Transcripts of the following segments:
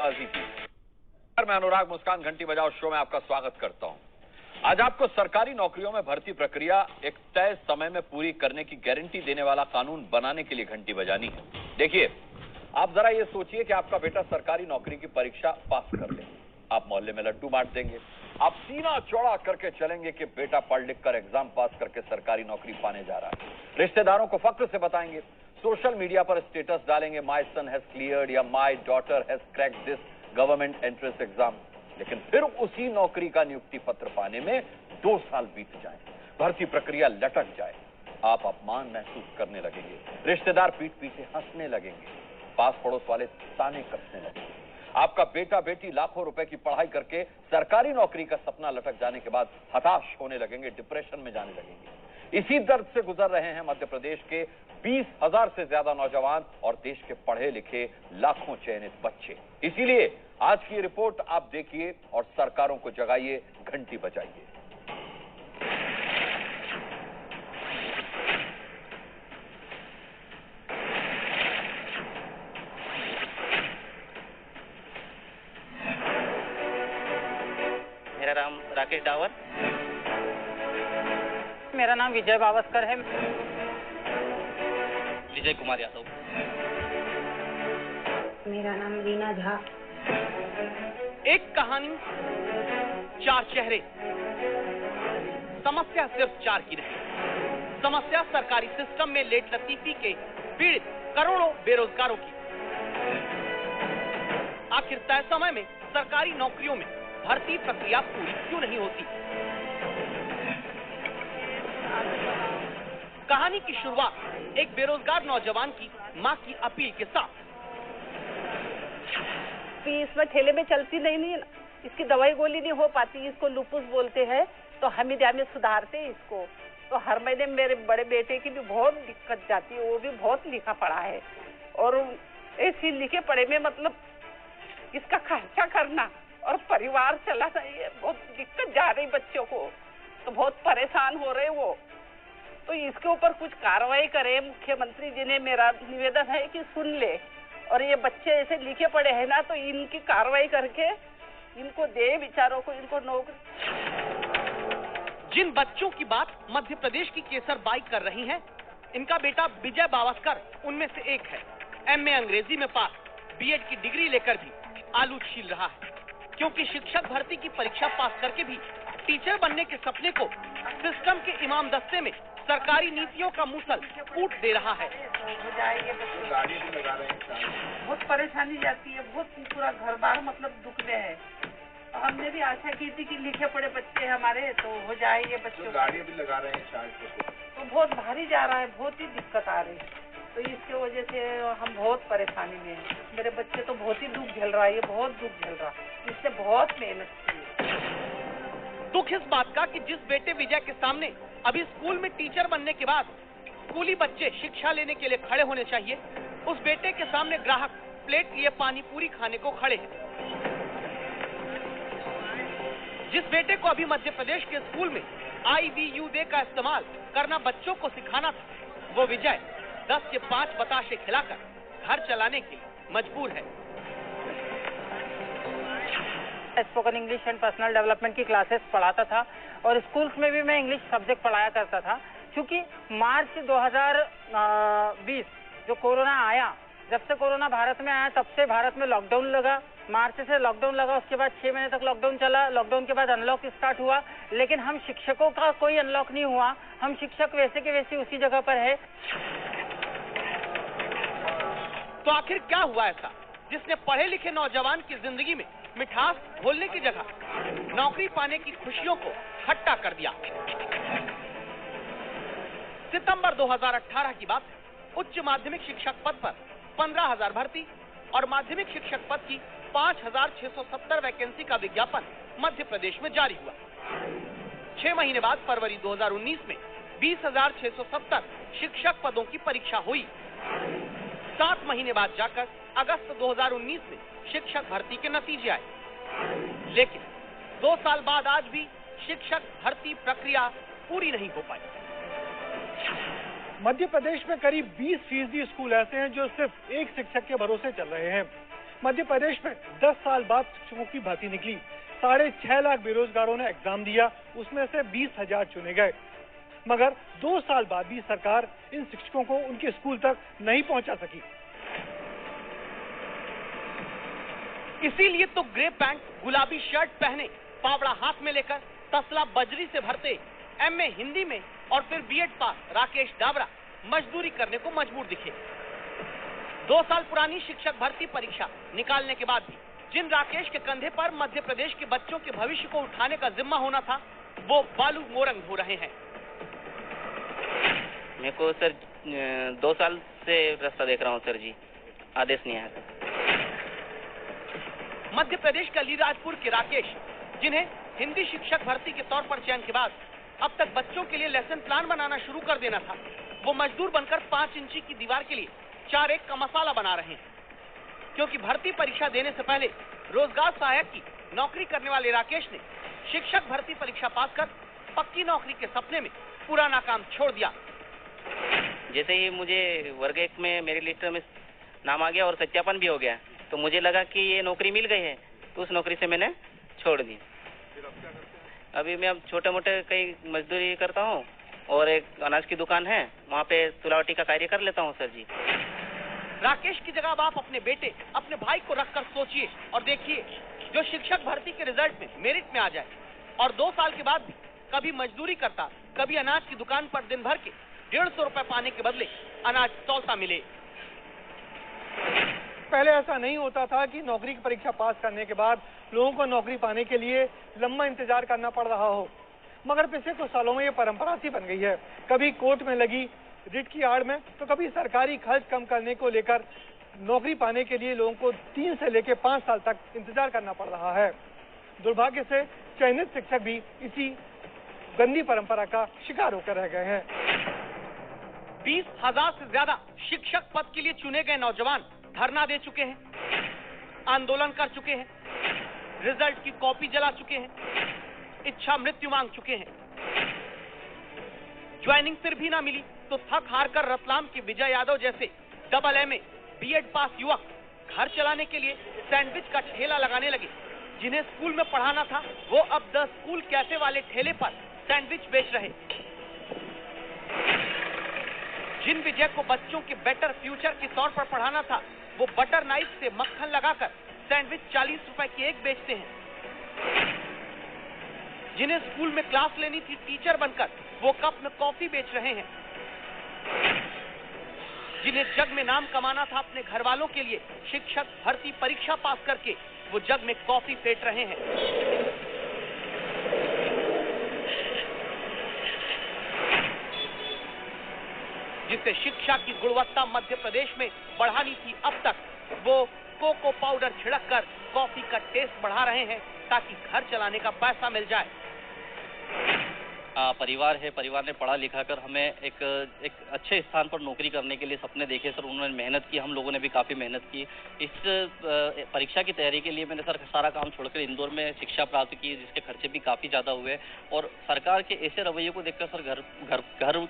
अजीज की। मैं अनुराग मुस्कान घंटी बजाओ शो में आपका स्वागत करता हूं। आज आपको सरकारी नौकरियों में भर्ती प्रक्रिया एक तय समय में पूरी करने की गारंटी देने वाला कानून बनाने के लिए घंटी बजानी है। देखिए, आप जरा ये सोचिए कि आपका बेटा सरकारी नौकरी की परीक्षा पास कर ले, आप मोहल्ले में लड्डू बांट देंगे, आप सीना चौड़ा करके चलेंगे कि बेटा पढ़ लिख कर एग्जाम पास करके सरकारी नौकरी पाने जा रहा है, रिश्तेदारों को फक्र से बताएंगे, सोशल मीडिया पर स्टेटस डालेंगे, माय सन हैज क्लियर्ड या my daughter has cracked this government entrance exam. लेकिन फिर उसी नौकरी का नियुक्ति पत्र पाने में 2 साल बीत जाए, भर्ती प्रक्रिया लटक जाए, आप अपमान महसूस करने लगेंगे, रिश्तेदार पीठ पीछे हंसने लगेंगे, पास पड़ोस वाले ताने कसने लगेंगे। आपका बेटा बेटी लाखों रुपए की पढ़ाई करके सरकारी नौकरी का सपना लटक जाने के बाद हताश होने लगेंगे, डिप्रेशन में जाने लगेंगे। इसी दर्द से गुजर रहे हैं मध्य प्रदेश के 20,000 से ज्यादा नौजवान और देश के पढ़े लिखे लाखों चयनित बच्चे। इसीलिए आज की रिपोर्ट आप देखिए और सरकारों को जगाइए, घंटी बजाइए। मेरा नाम राकेश डावर। मेरा नाम विजय बावस्कर है। विजय कुमार यादव। मेरा नाम रीना झा। एक कहानी, 4 चेहरे। समस्या सिर्फ 4 की नहीं, समस्या सरकारी सिस्टम में लेट लतीफी के पीड़ित करोड़ों बेरोजगारों की। आखिर तय समय में सरकारी नौकरियों में भर्ती प्रक्रिया पूरी क्यों नहीं होती? कहानी की शुरुआत एक बेरोजगार नौजवान की मां की अपील के साथ। इसमें ठेले में चलती नहीं है, इसकी दवाई गोली नहीं हो पाती, इसको लूपुस बोलते हैं, तो हमीदिया में सुधारते हैं इसको। तो हर महीने मेरे बड़े बेटे की भी बहुत दिक्कत जाती है, वो भी बहुत लिखा पढ़ा है, और ऐसी लिखे पढ़े में मतलब इसका खर्चा करना और परिवार चलाना, ये बहुत दिक्कत जा रही बच्चों को, तो बहुत परेशान हो रहे वो। तो इसके ऊपर कुछ कार्रवाई करे मुख्यमंत्री जी ने, मेरा निवेदन है कि सुन ले, और ये बच्चे ऐसे लिखे पड़े हैं ना, तो इनकी कार्रवाई करके इनको दे, विचारों को, इनको नौकरी। जिन बच्चों की बात मध्य प्रदेश की केसर बाई कर रही हैं, इनका बेटा विजय बावस्कर उनमें से एक है। एमए अंग्रेजी में पास, बीएड की डिग्री लेकर भी आलू छील रहा है, क्योंकि शिक्षक भर्ती की परीक्षा पास करके भी टीचर बनने के सपने को सिस्टम के इमाम दस्ते में सरकारी नीतियों का मूसल कूट दे रहा है। बहुत परेशानी जाती है, बहुत पूरा घर बार मतलब दुख में है। हमने भी आशा की थी कि लिखे पड़े बच्चे हमारे तो हो जाएंगे बच्चों। गाड़ी भी लगा रहे हैं शायद, तो बहुत भारी जा रहा है, बहुत ही दिक्कत आ रही है, तो इसके वजह से हम बहुत परेशानी में हैं। मेरे बच्चे तो बहुत ही दुख झेल रहा है, ये बहुत दुख झेल रहा है, इससे बहुत मेहनत की है। दुख इस बात का कि जिस बेटे विजय के सामने अभी स्कूल में टीचर बनने के बाद स्कूली बच्चे शिक्षा लेने के लिए खड़े होने चाहिए, उस बेटे के सामने ग्राहक प्लेट लिए पानी पूरी खाने को खड़े हैं। जिस बेटे को अभी मध्य प्रदेश के स्कूल में IVU का इस्तेमाल करना बच्चों को सिखाना था, वो विजय 10 के 5 बताशे खिलाकर घर चलाने के लिए मजबूर है। Spoken English and personal development की क्लासेस पढ़ाता था, और स्कूल्स में भी मैं इंग्लिश सब्जेक्ट पढ़ाया करता था। क्योंकि मार्च 2020 जो कोरोना आया, जब से कोरोना भारत में आया तब से भारत में लॉकडाउन लगा। मार्च से लॉकडाउन लगा, उसके बाद 6 महीने तक लॉकडाउन चला। लॉकडाउन के बाद अनलॉक स्टार्ट हुआ, लेकिन हम शिक्षकों का कोई अनलॉक नहीं हुआ। हम शिक्षक वैसे के वैसे उसी जगह पर है। तो आखिर क्या हुआ ऐसा जिसने पढ़े लिखे नौजवान की जिंदगी में मिठास घोलने की जगह नौकरी पाने की खुशियों को खट्टा कर दिया? सितंबर 2018 की बात। उच्च माध्यमिक शिक्षक पद पर 15,000 भर्ती और माध्यमिक शिक्षक पद की 5,670 वैकेंसी का विज्ञापन मध्य प्रदेश में जारी हुआ। 6 महीने बाद फरवरी 2019 में 20,670 शिक्षक पदों की परीक्षा हुई। 7 महीने बाद जाकर अगस्त 2019 में शिक्षक भर्ती के नतीजे आए, लेकिन 2 साल बाद आज भी शिक्षक भर्ती प्रक्रिया पूरी नहीं हो पाई। मध्य प्रदेश में करीब 20% स्कूल ऐसे हैं जो सिर्फ एक शिक्षक के भरोसे चल रहे हैं। मध्य प्रदेश में 10 साल बाद शिक्षकों की भर्ती निकली। 6.5 लाख बेरोजगारों ने एग्जाम दिया, उसमें से 20,000 चुने गए। मगर 2 साल बाद भी सरकार इन शिक्षकों को उनके स्कूल तक नहीं पहुंचा सकी। इसीलिए तो ग्रे पैंट, गुलाबी शर्ट पहने, फावड़ा हाथ में लेकर तसला बजरी से भरते एमए हिंदी में और फिर बीएड पास राकेश डावरा मजदूरी करने को मजबूर दिखे। 2 साल पुरानी शिक्षक भर्ती परीक्षा निकालने के बाद भी जिन राकेश के कंधे पर मध्य प्रदेश के बच्चों के भविष्य को उठाने का जिम्मा होना था, वो बालू मोरंग हो रहे हैं। मेरे को सर 2 साल से रास्ता देख रहा हूँ सर जी, आदेश नहीं आया सर। मध्य प्रदेश के अलीराजपुर के राकेश, जिन्हें हिंदी शिक्षक भर्ती के तौर पर चयन के बाद अब तक बच्चों के लिए लेसन प्लान बनाना शुरू कर देना था, वो मजदूर बनकर 5 इंची की दीवार के लिए 4 एक का मसाला बना रहे हैं। क्योंकि भर्ती परीक्षा देने से पहले रोजगार सहायक की नौकरी करने वाले राकेश ने शिक्षक भर्ती परीक्षा पास कर पक्की नौकरी के सपने में पुराना काम छोड़ दिया। जैसे ही मुझे वर्ग 1 में मेरी लिस्ट में नाम आ गया और सत्यापन भी हो गया, तो मुझे लगा कि ये नौकरी मिल गई है, तो उस नौकरी से मैंने छोड़ दी। अभी मैं अब छोटे मोटे कई मजदूरी करता हूँ और एक अनाज की दुकान है, वहाँ पे तुलावटी का कार्य कर लेता हूँ सर जी। राकेश की जगह अब आप अपने बेटे, अपने भाई को रखकर सोचिए और देखिए, जो शिक्षक भर्ती के रिजल्ट में मेरिट में आ जाए और 2 साल के बाद भी कभी मजदूरी करता, कभी अनाज की दुकान पर दिन भर के 150 रुपए पाने के बदले अनाज तौलता मिले। पहले ऐसा नहीं होता था कि नौकरी की परीक्षा पास करने के बाद लोगों को नौकरी पाने के लिए लंबा इंतजार करना पड़ रहा हो, मगर पिछले कुछ सालों में ये परंपरा सी बन गई है। कभी कोर्ट में लगी रिट की आड़ में, तो कभी सरकारी खर्च कम करने को लेकर नौकरी पाने के लिए लोगों को 3 से लेकर 5 साल तक इंतजार करना पड़ रहा है। दुर्भाग्य से चयनित शिक्षक भी इसी गंदी परंपरा का शिकार होकर रह गए हैं। 20,000 से ज्यादा शिक्षक पद के लिए चुने गए नौजवान धरना दे चुके हैं, आंदोलन कर चुके हैं, रिजल्ट की कॉपी जला चुके हैं, इच्छा मृत्यु मांग चुके हैं। ज्वाइनिंग फिर भी ना मिली तो थक हार कर रतलाम के विजय यादव जैसे डबल एमए बीएड पास युवक घर चलाने के लिए सैंडविच का ठेला लगाने लगे। जिन्हें स्कूल में पढ़ाना था, वो अब 10 स्कूल कैफे वाले ठेले पर सैंडविच बेच रहे। जिन विजय को बच्चों के बेटर फ्यूचर के तौर पर पढ़ाना था, वो बटर नाइफ से मक्खन लगाकर सैंडविच 40 रुपए की एक बेचते हैं। जिन्हें स्कूल में क्लास लेनी थी टीचर बनकर, वो कप में कॉफी बेच रहे हैं। जिन्हें जग में नाम कमाना था अपने घर वालों के लिए, शिक्षक भर्ती परीक्षा पास करके वो जग में कॉफी फेंट रहे हैं। जिसे शिक्षा की गुणवत्ता मध्य प्रदेश में बढ़ानी थी, अब तक वो कोको पाउडर छिड़क कर कॉफी का टेस्ट बढ़ा रहे हैं ताकि घर चलाने का पैसा मिल जाए। परिवार है, परिवार ने पढ़ा लिखा कर हमें एक अच्छे स्थान पर नौकरी करने के लिए सपने देखे सर। उन्होंने मेहनत की, हम लोगों ने भी काफ़ी मेहनत की। इस परीक्षा की तैयारी के लिए मैंने सर सारा काम छोड़कर इंदौर में शिक्षा प्राप्त की, जिसके खर्चे भी काफ़ी ज़्यादा हुए। और सरकार के ऐसे रवैये को देखकर सर घर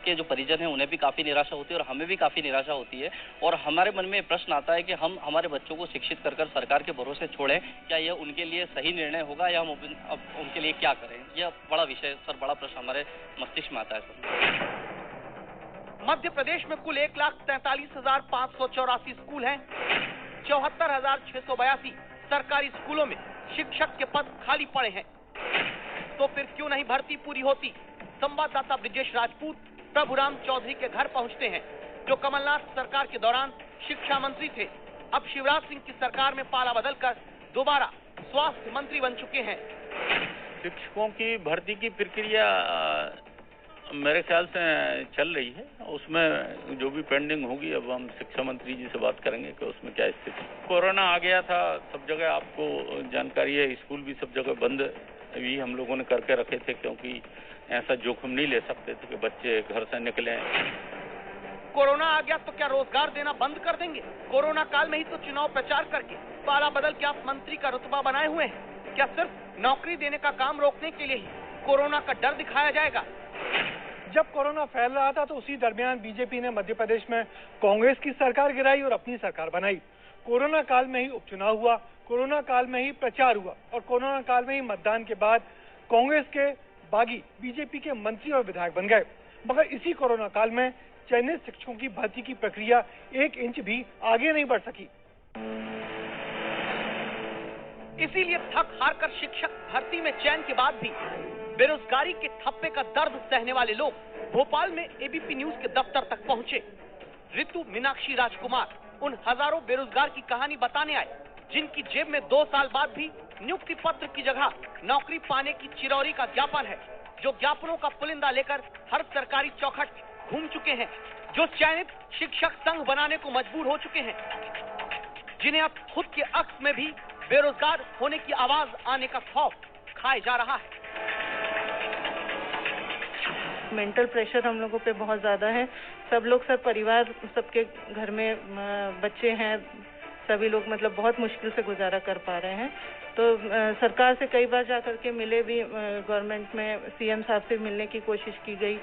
के जो परिजन हैं उन्हें भी काफ़ी निराशा होती है और हमें भी काफ़ी निराशा होती है। और हमारे मन में प्रश्न आता है कि हम हमारे बच्चों को शिक्षित कर सरकार के भरोसे छोड़ें, क्या यह उनके लिए सही निर्णय होगा या हम अब उनके लिए क्या करें? यह बड़ा विषय सर, बड़ा प्रश्न हमारे मस्तिष्क में आता है सर। मध्य प्रदेश में कुल 1,43,584 स्कूल हैं। 74,682 सरकारी स्कूलों में शिक्षक के पद खाली पड़े हैं। तो फिर क्यों नहीं भर्ती पूरी होती? संवाददाता ब्रिजेश राजपूत प्रभुराम चौधरी के घर पहुंचते हैं, जो कमलनाथ सरकार के दौरान शिक्षा मंत्री थे। अब शिवराज सिंह की सरकार में पाला बदलकर दोबारा स्वास्थ्य मंत्री बन चुके हैं। शिक्षकों की भर्ती की प्रक्रिया मेरे ख्याल से चल रही है। उसमें जो भी पेंडिंग होगी, अब हम शिक्षा मंत्री जी से बात करेंगे कि उसमें क्या स्थिति। कोरोना आ गया था, सब जगह आपको जानकारी है, स्कूल भी सब जगह बंद भी हम लोगों ने करके रखे थे, क्योंकि ऐसा जोखिम नहीं ले सकते थे कि बच्चे घर से निकले। कोरोना आ गया तो क्या रोजगार देना बंद कर देंगे? कोरोना काल में ही तो चुनाव प्रचार करके पाला बदल के आप मंत्री का रुतबा बनाए हुए हैं। क्या सिर्फ नौकरी देने का काम रोकने के लिए ही कोरोना का डर दिखाया जाएगा? जब कोरोना फैल रहा था तो उसी दरमियान बीजेपी ने मध्य प्रदेश में कांग्रेस की सरकार गिराई और अपनी सरकार बनाई। कोरोना काल में ही उपचुनाव हुआ, कोरोना काल में ही प्रचार हुआ और कोरोना काल में ही मतदान के बाद कांग्रेस के बागी बीजेपी के मंत्री और विधायक बन गए। मगर इसी कोरोना काल में चयनित शिक्षकों की भर्ती की प्रक्रिया 1 इंच भी आगे नहीं बढ़ सकी। इसीलिए थक हार कर शिक्षक भर्ती में चयन के बाद भी बेरोजगारी के ठप्पे का दर्द सहने वाले लोग भोपाल में एबीपी न्यूज के दफ्तर तक पहुंचे। ऋतु, मीनाक्षी, राजकुमार उन हजारों बेरोजगार की कहानी बताने आए जिनकी जेब में 2 साल बाद भी नियुक्ति पत्र की जगह नौकरी पाने की चिरौरी का ज्ञापन है, जो ज्ञापनों का पुलिंदा लेकर हर सरकारी चौखट घूम चुके हैं, जो चयनित शिक्षक संघ बनाने को मजबूर हो चुके हैं, जिन्हें अब खुद के अक्स में भी बेरोजगार होने की आवाज आने का खौफ खाए जा रहा है। मेंटल प्रेशर हम लोगों पे बहुत ज्यादा है। सब लोग, सब परिवार, सबके घर में बच्चे हैं, सभी लोग मतलब बहुत मुश्किल से गुजारा कर पा रहे हैं। तो सरकार से कई बार जा करके मिले भी, गवर्नमेंट में सीएम साहब से मिलने की कोशिश की गई,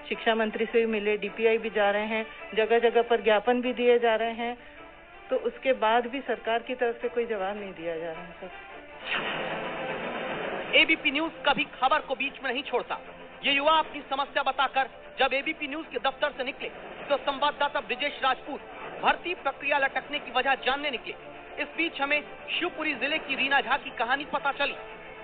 शिक्षा मंत्री से भी मिले, डीपीआई भी जा रहे हैं, जगह जगह पर ज्ञापन भी दिए जा रहे हैं। तो उसके बाद भी सरकार की तरफ से कोई जवाब नहीं दिया जा रहा है सर। एबीपी न्यूज कभी खबर को बीच में नहीं छोड़ता। ये युवा अपनी समस्या बताकर जब एबीपी न्यूज के दफ्तर से निकले तो संवाददाता ब्रिजेश राजपूत भर्ती प्रक्रिया लटकने की वजह जानने निकले। इस बीच हमें शिवपुरी जिले की रीना झा की कहानी पता चली।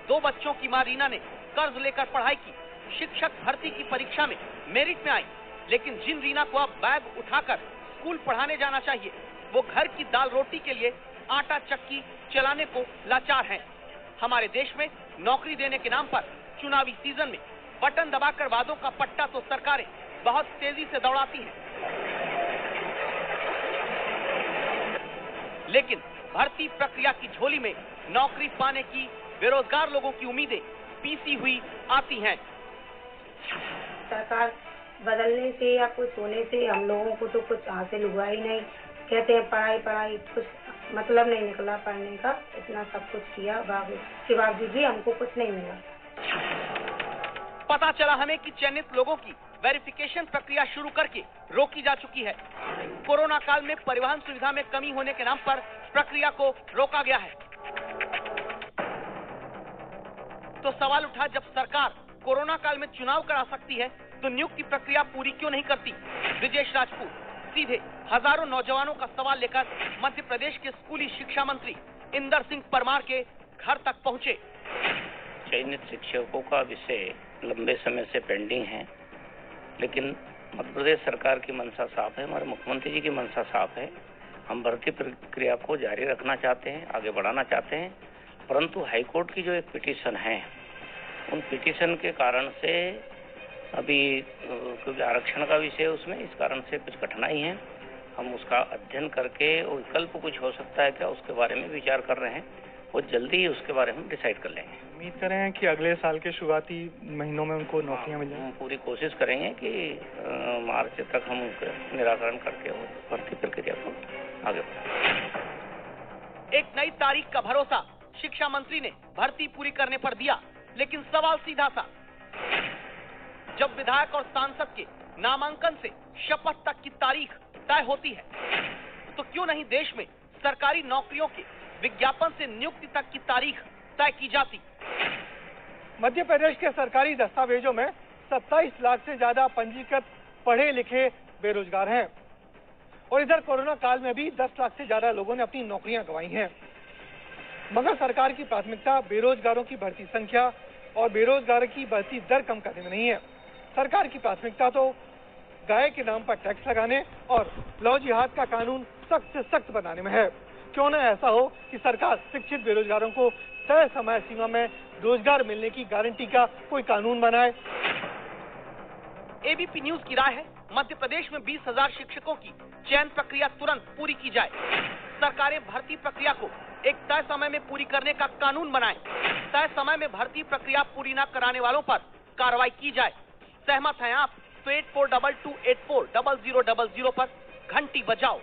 2 बच्चों की मां रीना ने कर्ज लेकर पढ़ाई की, शिक्षक भर्ती की परीक्षा में मेरिट में आई, लेकिन जिन रीना को अब बैग उठाकर स्कूल पढ़ाने जाना चाहिए, वो घर की दाल रोटी के लिए आटा चक्की चलाने को लाचार हैं। हमारे देश में नौकरी देने के नाम पर चुनावी सीजन में बटन दबाकर वादों का पट्टा तो सरकारें बहुत तेजी से दौड़ाती हैं, लेकिन भर्ती प्रक्रिया की झोली में नौकरी पाने की बेरोजगार लोगों की उम्मीदें पीसी हुई आती हैं। सरकार बदलने से या कुछ होने से हम लोगों को तो कुछ हासिल हुआ ही नहीं। कहते हैं पढ़ाई पढ़ाई, कुछ मतलब नहीं निकला पढ़ने का। इतना सब कुछ किया, के बावजूद भी हमको कुछ नहीं मिला। पता चला हमें कि चयनित लोगों की वेरिफिकेशन प्रक्रिया शुरू करके रोकी जा चुकी है। कोरोना काल में परिवहन सुविधा में कमी होने के नाम पर प्रक्रिया को रोका गया है। तो सवाल उठा, जब सरकार कोरोना काल में चुनाव करा सकती है तो नियुक्ति प्रक्रिया पूरी क्यों नहीं करती? ब्रिजेश राजपूत सीधे हजारों नौजवानों का सवाल लेकर मध्य प्रदेश के स्कूली शिक्षा मंत्री इंदर सिंह परमार के घर तक पहुंचे। चयनित शिक्षकों का विषय लंबे समय से पेंडिंग है, लेकिन मध्य प्रदेश सरकार की मंशा साफ है, हमारे मुख्यमंत्री जी की मंशा साफ है। हम भर्ती प्रक्रिया को जारी रखना चाहते हैं, आगे बढ़ाना चाहते हैं, परंतु हाईकोर्ट की जो एक पिटीशन है, उन पिटीशन के कारण से अभी क्योंकि आरक्षण का विषय उसमें, इस कारण से कुछ कठिनाई है। हम उसका अध्ययन करके विकल्प कुछ हो सकता है क्या, उसके बारे में विचार कर रहे हैं, वो जल्दी ही उसके बारे में डिसाइड कर लेंगे। उम्मीद करें कि अगले साल के शुरुआती महीनों में उनको नौकरियां मिल जाएं। हम पूरी कोशिश करेंगे कि मार्च तक हम निराकरण करके भर्ती प्रक्रिया को आगे बढ़ाएं। एक नई तारीख का भरोसा शिक्षा मंत्री ने भर्ती पूरी करने पर दिया, लेकिन सवाल सीधा सा, जब विधायक और सांसद के नामांकन से शपथ तक की तारीख तय होती है, तो क्यों नहीं देश में सरकारी नौकरियों के विज्ञापन से नियुक्ति तक की तारीख तय की जाती? मध्य प्रदेश के सरकारी दस्तावेजों में 27 लाख से ज्यादा पंजीकृत पढ़े लिखे बेरोजगार हैं और इधर कोरोना काल में भी 10 लाख से ज्यादा लोगों ने अपनी नौकरियां गंवाई हैं। मगर सरकार की प्राथमिकता बेरोजगारों की भर्ती संख्या और बेरोजगार की भर्ती दर कम करने में नहीं है। सरकार की प्राथमिकता तो गाय के नाम पर टैक्स लगाने और लव जिहाद का कानून सख्त से सख्त बनाने में है। क्यों न ऐसा हो कि सरकार शिक्षित बेरोजगारों को तय समय सीमा में रोजगार मिलने की गारंटी का कोई कानून बनाए। एबीपी न्यूज की राय है, मध्य प्रदेश में 20,000 शिक्षकों की चयन प्रक्रिया तुरंत पूरी की जाए। सरकारें भर्ती प्रक्रिया को एक तय समय में पूरी करने का कानून बनाएं। तय समय में भर्ती प्रक्रिया पूरी न कराने वालों पर कार्रवाई की जाए। सहमत हैं आप? तो 8422840000 पर घंटी बजाओ।